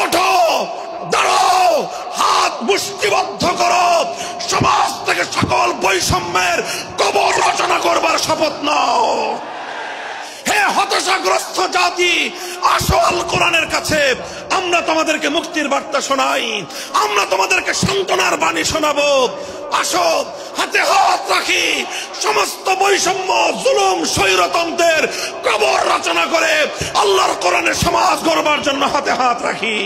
ওঠো, দাঁড়াও, হাত মুষ্টিবদ্ধ করো, সমাজ থেকে সকল বৈষম্যের কবর রচনা করবার শপথ নাও। হে হতাশাগ্রস্ত জাতি, আসো আল কোরআনের কাছে, আমরা তোমাদেরকে মুক্তির বার্তা শোনাই, আমরা তোমাদেরকে সান্ত্বনার বাণী শোনাবো। আসো, হাতে হাত রাখি, সমস্ত বৈষম্য, জুলুম, স্বৈরতন্ত্রের কবর রচনা করে আল্লাহর কোরআনের সমাজ গড়বার জন্য হাতে হাত রাখি।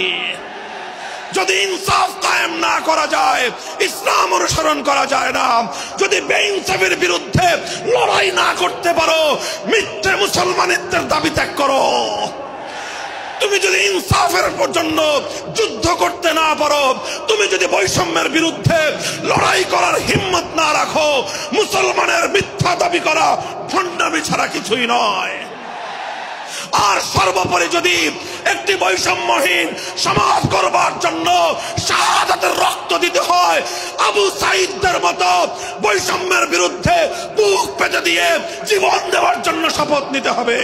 যদি ইনসাফ কায়েম না করা যায়, ইসলাম অনুসরণ করা যায় না, যদি বেইনসাফের বিরুদ্ধে লড়াই না করতে পারো, মিথ্যে মুসলমানিত্বের দাবি ত্যাগ করো। তুমি যদি ইনসাফের জন্য যুদ্ধ করতে না পারো, তুমি যদি বৈষম্যের বিরুদ্ধে লড়াই করার হিম্মত না রাখো, মুসলমানের মিথ্যা দাবি করা ভণ্ডামি ছাড়া কিছুই নয়। আর সর্বোপরি যদি একটি বৈষম্যহীন সমাজ গড়বার জন্য শাহাদাতের রক্ত দিতে হয়, আবু সাঈদদের মতো বৈষম্যের বিরুদ্ধে বুক পেতে দিয়ে জীবন দেওয়ার জন্য শপথ নিতে হবে।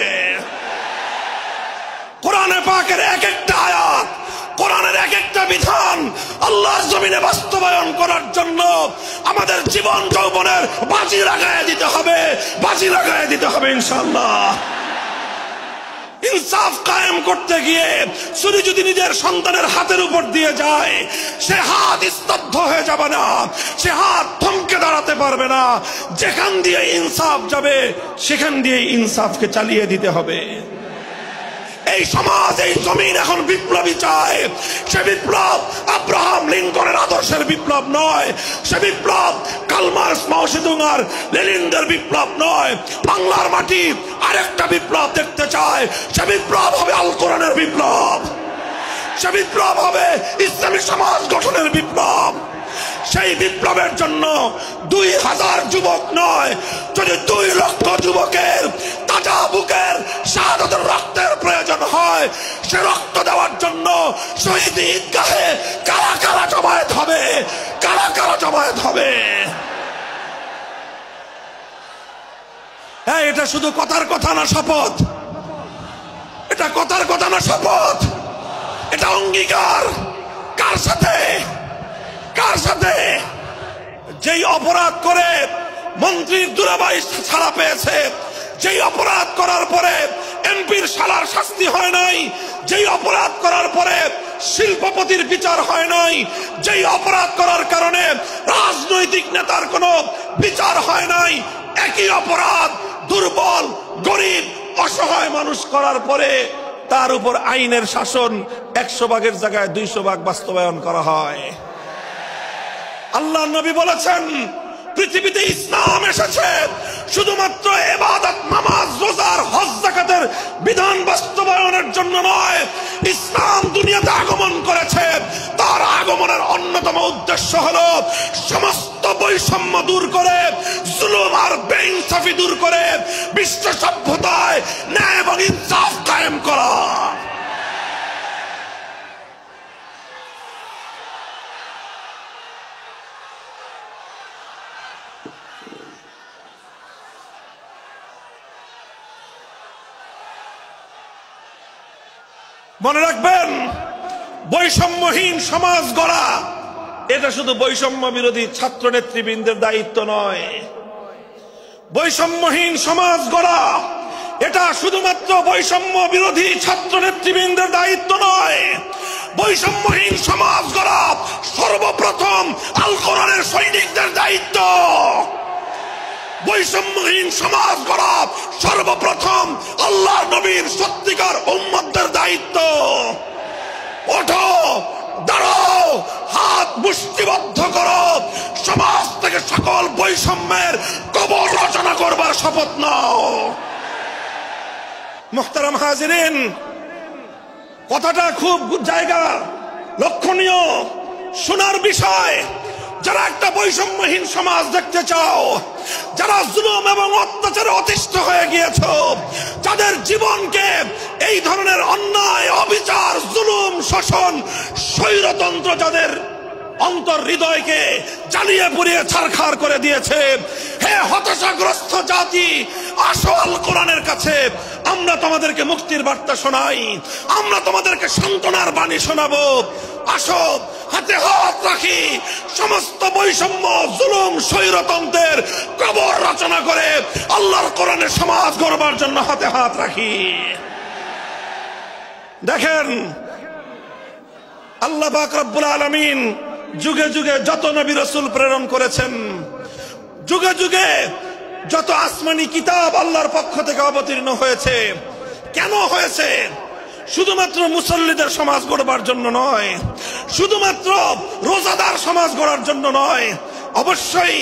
কোরআনে পাকের এক একটা আয়াত, কোরআনের এক একটা বিধান আল্লাহর জমিনে বাস্তবায়ন করার জন্য আমাদের জীবন যৌবনের বাজি লাগায় দিতে হবে, বাজি লাগায় দিতে হবে ইনশাআল্লাহ। ইনসাফ কায়েম করতে গিয়ে ছুরি যদি নিজের সন্তানের হাতের উপর দিয়ে যায়, সে হাত স্তব্ধ হয়ে যাবে না, সে হাত থমকে দাঁড়াতে পারবে না। যেখান দিয়ে ইনসাফ যাবে সেখান দিয়ে ইনসাফকে চালিয়ে দিতে হবে। এই সমাজ, এই জমিন এখন বিপ্লবী চায়। সে বিপ্লব আব্রাহাম লিঙ্কনের আদর্শের বিপ্লব নয়, সে বিপ্লব কার্ল মার্কস, মাও সেতুং আর লেনিনদের বিপ্লব নয়। বাংলার মাটি আরেকটা বিপ্লব দেখতে চায়, সে বিপ্লব হবে আল কোরআনের বিপ্লব, সে বিপ্লব হবে ইসলামী সমাজ গঠনের বিপ্লব। সেই বিপ্লবের জন্য 2000 যুবক নয়, যদি 2 লক্ষ যুবকের তাজা বুকের শাহাদাতের রক্তের প্রয়োজন হয়, সে রক্ত দেওয়ার জন্য শহীদ ঈদগাহে কারা কারা জমায়েত হবে, কারা কারা জমায়েত হবে। এটা শুধু কথার কথা না, শপথ। এটা কথার কথা না, শপথ। এটা অঙ্গীকার। কার সাথে? কার সাথে? যেই অপরাধ করে মন্ত্রীর দুলাভাই ছাড়া পেয়েছে, যেই অপরাধ করার পরে এমপির শালার শাস্তি হয় নাই, যেই অপরাধ করার পরে শিল্পপতির বিচার হয় নাই, যেই অপরাধ করার কারণে রাজনৈতিক নেতার কোনো বিচার হয় নাই, একই অপরাধ দুর্বল, গরিব, অসহায় মানুষ করার পরে তার উপর আইনের শাসন 100 ভাগের জায়গায় 200 ভাগ বাস্তবায়ন করা হয়। আল্লাহ নবী বলেছেন, পৃথিবীতে ইসলাম এসেছে শুধুমাত্র ইবাদত, নামাজ, রোজার, হজ, যাকাতের বিধান বাস্তবায়নের জন্য নয়। ইসলাম দুনিয়াতে আগমন করেছে, তার আগমনের অন্যতম উদ্দেশ্য হলো সমস্ত বৈষম্য দূর করে, জুলুম আর বেইনসাফি দূর করে বিশ্ব সভ্যতায় ন্যায় এবং ইনসাফ কায়েম করা। মনে রাখবেন, বৈষম্যহীন সমাজ গড়া এটা শুধু বৈষম্য বিরোধী ছাত্র নেতৃবৃন্দের দায়িত্ব নয়। বৈষম্যহীন সমাজ গড়া এটা শুধুমাত্র বৈষম্য বিরোধী ছাত্র নেতৃবৃন্দের দায়িত্ব নয়। বৈষম্যহীন সমাজ গড়া সর্বপ্রথম আল কোরআনের সৈনিকদের দায়িত্ব। বৈষম্যহীন সমাজ গড়া সর্বপ্রথম আল্লাহর নবীর সত্যিকার উম্মতদের দায়িত্ব। ওঠো, দাঁড়াও, হাত মুষ্টিবদ্ধ করো, সমাজ থেকে সকল বৈষম্যের কবর রচনা করবার শপথ নাও। মুহতারাম হাজিরিন, কথাটা খুব জায়গা লক্ষণীয়, শোনার বিষয়। যারা একটা বৈষম্যহীন সমাজ দেখতে চাও, যারা জুলুম এবং অত্যাচারে অতিষ্ঠ হয়ে গিয়েছ, যাদের জীবনকে এই ধরনের অন্যায়, অবিচার, জুলুম, শোষণ, স্বৈরতন্ত্র যাদের অন্তর হৃদয়কে জ্বালিয়ে পুড়িয়ে ছারখার করে দিয়েছে, হে হতাশাগ্রস্ত জাতি, আসো আল কোরআনের কাছে, আমরা তোমাদেরকে মুক্তির বার্তা শোনাই, আমরা তোমাদেরকে সান্ত্বনার বাণী শোনাবো। আসো হাতে হাত রাখি, সমস্ত বৈষম্য, জুলুম, স্বৈরতন্ত্রের কবর রচনা করে আল্লাহর কোরআনের সমাজ গড়বার জন্য হাতে হাত রাখি। দেখেন, আল্লাহ পাক রব্বুল আলামিন যুগে যুগে যত নবী রাসূল প্রেরণ করেছেন, যুগে যুগে যত আসমানি কিতাব আল্লাহর পক্ষ থেকে অবতীর্ণ হয়েছে, কেন হয়েছে? শুধুমাত্র মুসল্লিদের সমাজ গড়বার জন্য নয়, শুধুমাত্র রোজাদার সমাজ গড়ার জন্য নয়। অবশ্যই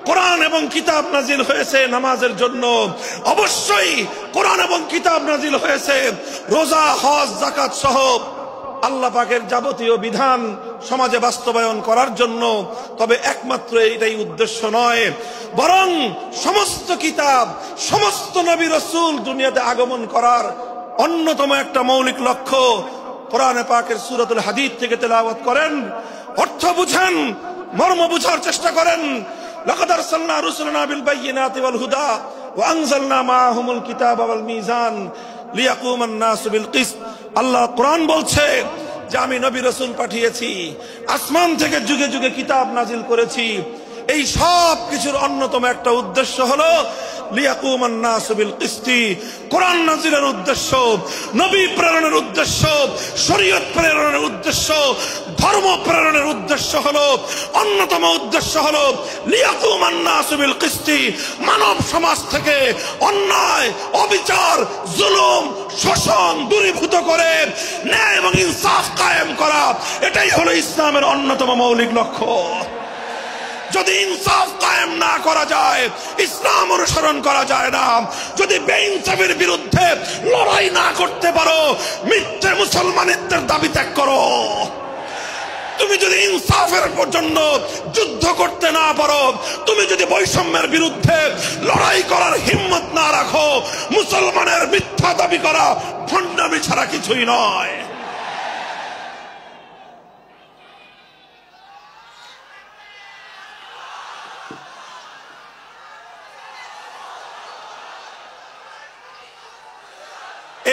কোরআন এবং কিতাব নাজিল হয়েছে নামাজের জন্য, অবশ্যই কোরআন এবং কিতাব নাজিল হয়েছে রোজা, হজ, যাকাত সহ আল্লাহ পাকের যাবতীয় বিধান সমাজে বাস্তবায়ন করার জন্য। তবে একমাত্র এটাই উদ্দেশ্য নয়, বরং সমস্ত কিতাব, সমস্ত নবী রাসূল দুনিয়াতে আগমন করার অন্যতম একটা মৌলিক লক্ষ্য। কোরআনে পাকের সূরাতুল হাদীদ থেকে তেলাওয়াত করেন, অর্থ বুঝেন, মর্ম বুঝার চেষ্টা করেন। লাকাদ আরসালনা রুসুলানা বিল বায়িনাতি ওয়াল হুদা ওয়া আনজালনা মাআহুমুল কিতাবা ওয়াল মিজান লিয়াকুমান নাসু বিল কিসত। আল্লাহ কোরআন বলছে যে আমি নবী রাসূল পাঠিয়েছি, আসমান থেকে যুগে যুগে কিতাব নাজিল করেছি। এই সব কিছুর অন্যতম একটা উদ্দেশ্য হলো লিয়াকুমান নাসু বিল কিসতি। কোরআন নাজিলের উদ্দেশ্য, নবী প্রেরণের উদ্দেশ্য, শরীয়ত প্রেরণের উদ্দেশ্য, ধর্ম প্রেরণের উদ্দেশ্য হলো, অন্যতম উদ্দেশ্য হলো লিয়াকুমান নাসু বিল কিসতি। মানব সমাজ থেকে অন্যায়, অবিচার, জুলুম, শোষণ দূরীভূত করে ন্যায় এবং ইনসাফ কায়েম করা, এটাই হলো ইসলামের অন্যতম মৌলিক লক্ষ্য। যদি ইনসাফ কায়েম না করা যায়, ইসলাম অনুসরণ করা যায় না। যদি বেইনসাফের বিরুদ্ধে লড়াই না করতে পারো, মিথ্যে মুসলমানিত্বের দাবি ত্যাগ করো। তুমি যদি ইনসাফের জন্য যুদ্ধ করতে না পারো, তুমি যদি বৈষম্যের বিরুদ্ধে লড়াই করার হিম্মত না রাখো, মুসলমানের মিথ্যা দাবি করা ভণ্ডামি ছাড়া কিছুই নয়।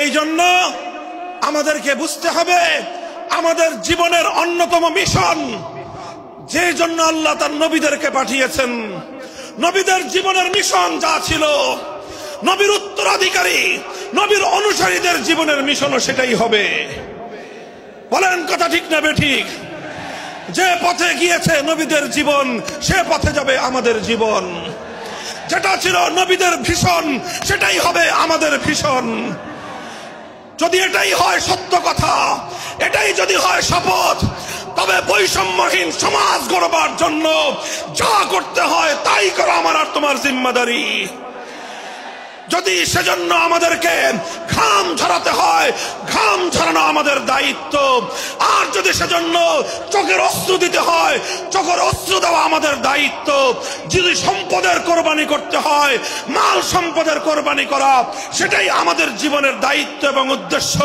এই জন্য আমাদেরকে বুঝতে হবে, আমাদের জীবনের অন্যতম মিশন, যে জন্য আল্লাহ তার নবীদেরকে পাঠিয়েছেন, নবীদের জীবনের মিশন যা ছিল, নবীর উত্তরাধিকারী, নবীর অনুসারীদের জীবনের মিশনও সেটাই হবে। বলেন কথা ঠিক না বেঠিক? যে পথে গিয়েছে নবীদের জীবন, সে পথে যাবে আমাদের জীবন। যেটা ছিল নবীদের ভীষণ, সেটাই হবে আমাদের ভীষণ। যদি এটাই হয় সত্য কথা, এটাই যদি হয় শপথ, তবে বৈষম্যহীন সমাজ গড়বার জন্য যা করতে হয় তাই করা আমার আর তোমার জিম্মাদারি। যদি সেজন্য আমাদেরকে ঘাম ঝরাতে হয়, ঘাম ঝরানো আমাদের দায়িত্ব। আর যদি সেজন্য চোখের অশ্রু দিতে হয়, চোখের অশ্রু দেওয়া আমাদের দায়িত্ব। যদি সম্পদের কোরবানি করতে হয়, মাল সম্পদের কোরবানি করা, সেটাই আমাদের জীবনের দায়িত্ব এবং উদ্দেশ্য।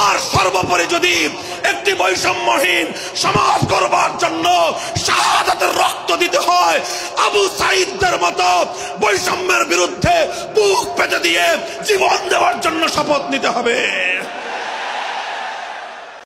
আর সর্বোপরি যদি একটি বৈষম্যহীন সমাজ গড়বার জন্য শাহাদাতের রক্ত দিতে হয়, আবু সাঈদদের মতো বৈষম্যের বিরুদ্ধে বুক পেতে দিয়ে জীবন দেওয়ার জন্য শপথ নিতে হবে।